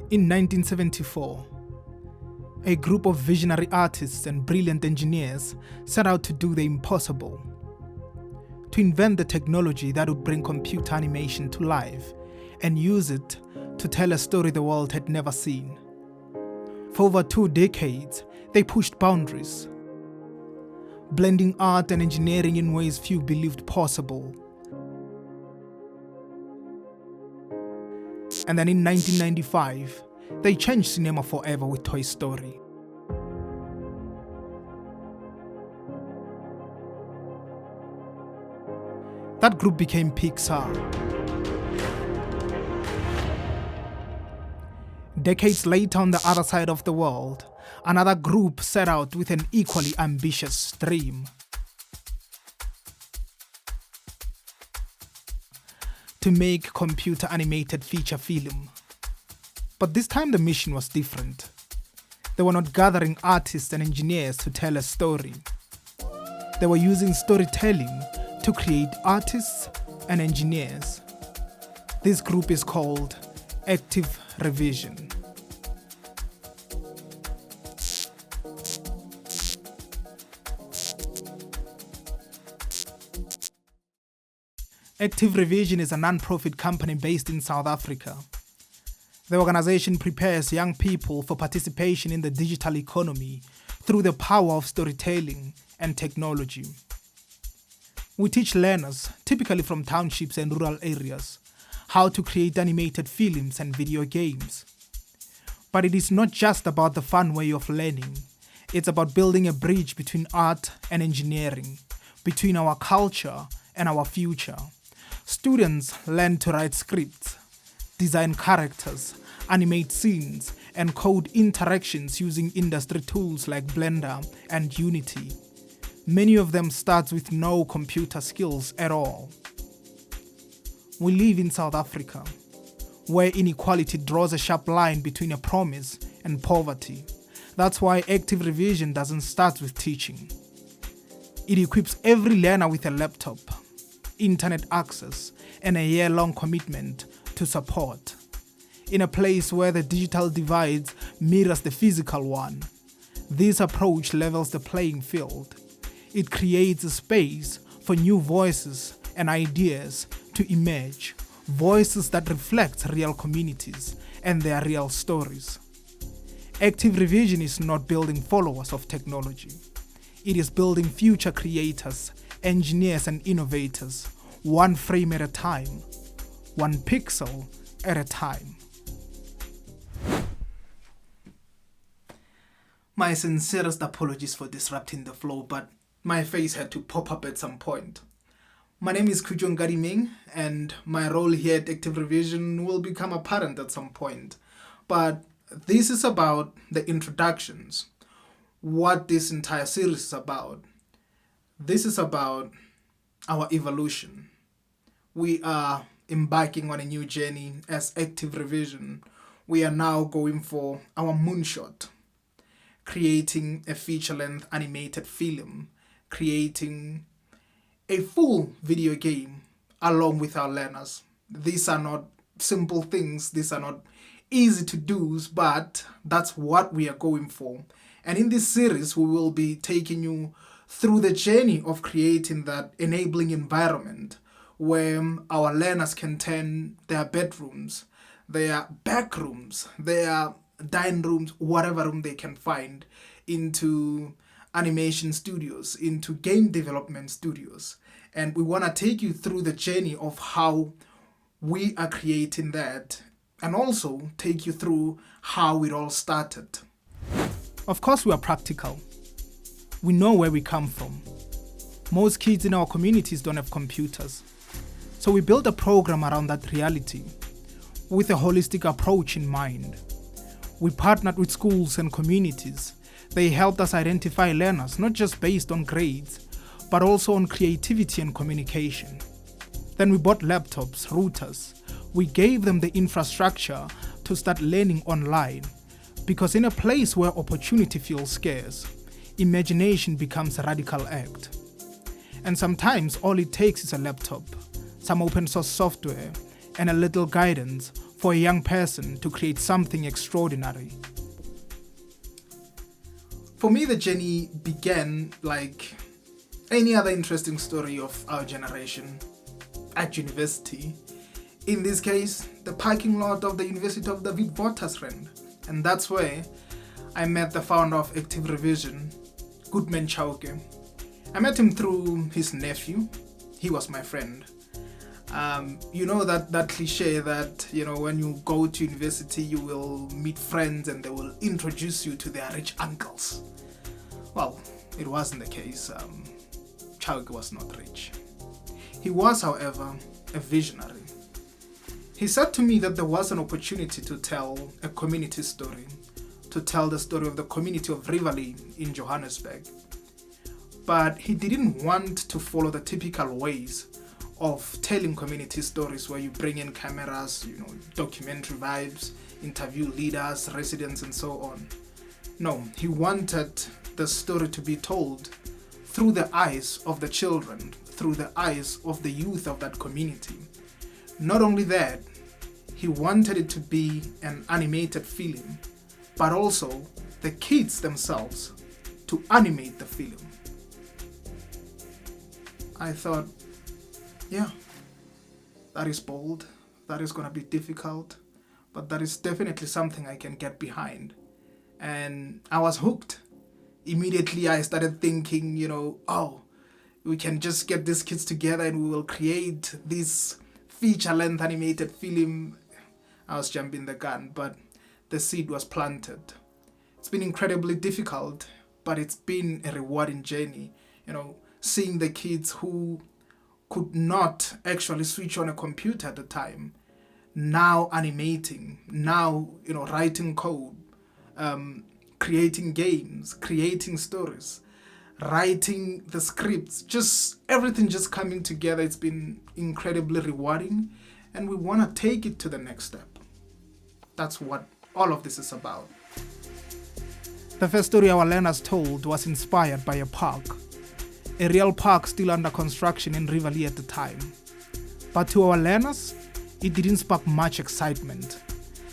In 1974, a group of visionary artists and brilliant engineers set out to do the impossible, to invent the technology that would bring computer animation to life and use it to tell a story the world had never seen. For over 2 decades, they pushed boundaries, blending art and engineering in ways few believed possible. And then in 1995, they changed cinema forever with Toy Story. That group became Pixar. Decades later, on the other side of the world, another group set out with an equally ambitious dream: to make computer animated feature film. But this time the mission was different. They were not gathering artists and engineers to tell a story. They were using storytelling to create artists and engineers. This group is called Active Revision. Active Revision is a non-profit company based in South Africa. The organization prepares young people for participation in the digital economy through the power of storytelling and technology. We teach learners, typically from townships and rural areas, how to create animated films and video games. But it is not just about the fun way of learning. It's about building a bridge between art and engineering, between our culture and our future. Students learn to write scripts, design characters, animate scenes, and code interactions using industry tools like Blender and Unity. Many of them start with no computer skills at all. We live in South Africa, where inequality draws a sharp line between a promise and poverty. That's why Active Revision doesn't start with teaching. It equips every learner with a laptop, internet access, and a year-long commitment to support. In a place where the digital divide mirrors the physical one, this approach levels the playing field. It creates a space for new voices and ideas to emerge, voices that reflect real communities and their real stories. Active Revision is not building followers of technology. It is building future creators, engineers and innovators, one frame at a time, one pixel at a time. My sincerest apologies for disrupting the flow, but my face had to pop up at some point. My name is Kujong Ming, and my role here at Active Revision will become apparent at some point. But this is about the introductions, what this entire series is about. This is about our evolution. We are embarking on a new journey as Active Revision. We are now going for our moonshot, creating a feature-length animated film, creating a full video game along with our learners. These are not simple things, these are not easy to do, but that's what we are going for. And in this series, we will be taking you through the journey of creating that enabling environment where our learners can turn their bedrooms, their back rooms, their dining rooms, whatever room they can find, into animation studios, into game development studios. And we want to take you through the journey of how we are creating that, and also take you through how it all started. Of course, we are practical. We know where we come from. Most kids in our communities don't have computers. So we built a program around that reality with a holistic approach in mind. We partnered with schools and communities. They helped us identify learners, not just based on grades, but also on creativity and communication. Then we bought laptops, routers. We gave them the infrastructure to start learning online. Because in a place where opportunity feels scarce, imagination becomes a radical act. And sometimes all it takes is a laptop, some open source software, and a little guidance for a young person to create something extraordinary. For me, the journey began like any other interesting story of our generation at university. In this case, the parking lot of the University of the Witwatersrand. And that's where I met the founder of Active Revision, Goodman Chauke. I met him through his nephew. He was my friend. You know that cliche that, when you go to university, you will meet friends and they will introduce you to their rich uncles. Well, it wasn't the case. Chauke was not rich. He was, however, a visionary. He said to me that there was an opportunity to tell a community story, to tell the story of the community of Rivoli in Johannesburg. But he didn't want to follow the typical ways of telling community stories where you bring in cameras, documentary vibes, interview leaders, residents, and so on. No, he wanted the story to be told through the eyes of the children, through the eyes of the youth of that community. Not only that, he wanted it to be an animated film, but also the kids themselves to animate the film. I thought, yeah, that is bold, that is going to be difficult, but that is definitely something I can get behind. And I was hooked. Immediately I started thinking, we can just get these kids together and we will create this feature-length animated film. I was jumping the gun, but the seed was planted. It's been incredibly difficult, but it's been a rewarding journey. Seeing the kids who could not actually switch on a computer at the time, now animating, now, writing code, creating games, creating stories, writing the scripts, just everything just coming together. It's been incredibly rewarding, and we want to take it to the next step. That's what all of this is about. The first story our learners told was inspired by a park. A real park still under construction in Rivoli at the time. But to our learners, it didn't spark much excitement.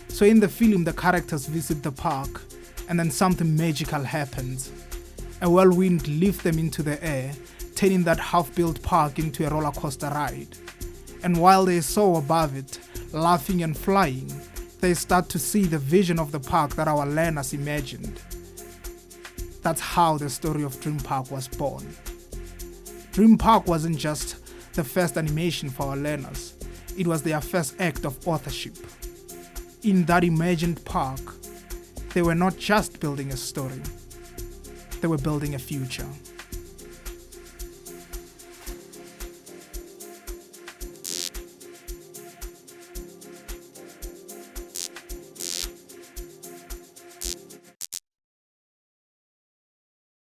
So in the film, the characters visit the park, and then something magical happens. A whirlwind lifts them into the air, turning that half-built park into a roller coaster ride. And while they soar above it, laughing and flying, they start to see the vision of the park that our learners imagined. That's how the story of Dream Park was born. Dream Park wasn't just the first animation for our learners, it was their first act of authorship. In that imagined park, they were not just building a story, they were building a future.